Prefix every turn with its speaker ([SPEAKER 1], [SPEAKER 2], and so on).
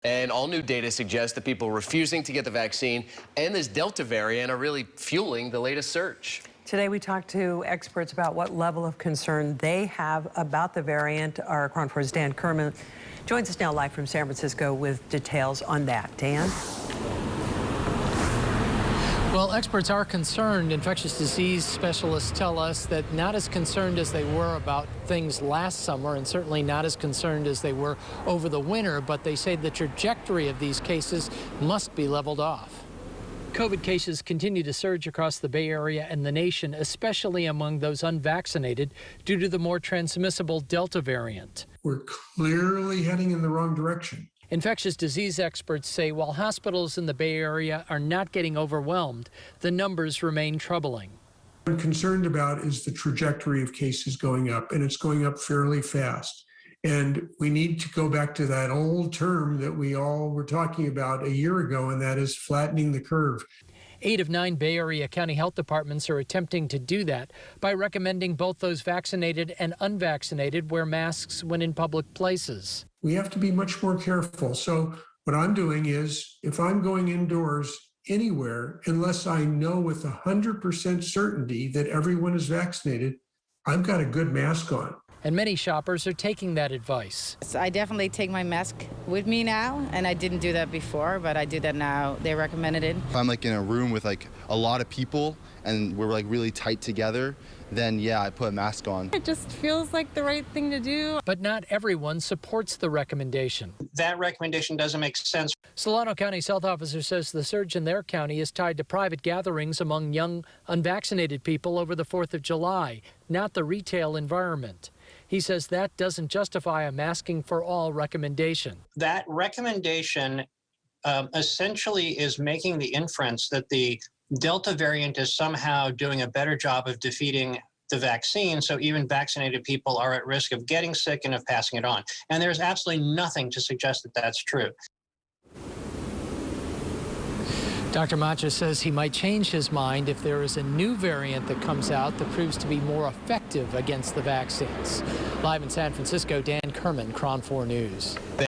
[SPEAKER 1] And all new data suggests that people refusing to get the vaccine and this Delta variant are really fueling the latest surge.
[SPEAKER 2] Today we talked to experts about what level of concern they have about the variant. Our KRON 4's Dan Kerman joins us now live from San Francisco with details on that. Dan?
[SPEAKER 3] Well, experts are concerned. Infectious disease specialists tell us that not as concerned as they were about things last summer, and certainly not as concerned as they were over the winter, but they say the trajectory of these cases must be leveled off. COVID cases continue to surge across the Bay Area and the nation, especially among those unvaccinated, due to the more transmissible Delta variant.
[SPEAKER 4] We're clearly heading in the wrong direction.
[SPEAKER 3] Infectious disease experts say while hospitals in the Bay Area are not getting overwhelmed, the numbers remain troubling.
[SPEAKER 4] What I'm concerned about is the trajectory of cases going up, and it's going up fairly fast. And we need to go back to that old term that we all were talking about a year ago, and that is flattening the curve.
[SPEAKER 3] 8 of 9 Bay Area county health departments are attempting to do that by recommending both those vaccinated and unvaccinated wear masks when in public places.
[SPEAKER 4] We have to be much more careful. So what I'm doing is, if I'm going indoors anywhere, unless I know with 100% certainty that everyone is vaccinated, I've got a good mask on.
[SPEAKER 3] And many shoppers are taking that advice.
[SPEAKER 5] I definitely take my mask with me now, and I didn't do that before, but I do that now. They recommended it.
[SPEAKER 6] If I'm like in a room with like a lot of people and we're like really tight together, then yeah, I put a mask on.
[SPEAKER 7] It just feels like the right thing to do.
[SPEAKER 3] But not everyone supports the recommendation.
[SPEAKER 8] That recommendation doesn't make sense.
[SPEAKER 3] Solano County's health officer says the surge in their county is tied to private gatherings among young, unvaccinated people over the 4th of July, not the retail environment. He says that doesn't justify a masking for all recommendation.
[SPEAKER 8] That recommendation essentially is making the inference that the Delta variant is somehow doing a better job of defeating the vaccine, so even vaccinated people are at risk of getting sick and of passing it on. And there's absolutely nothing to suggest that that's true.
[SPEAKER 3] Dr. Macha says he might change his mind if there is a new variant that comes out that proves to be more effective against the vaccines. Live in San Francisco, Dan Kerman, KRON 4 News.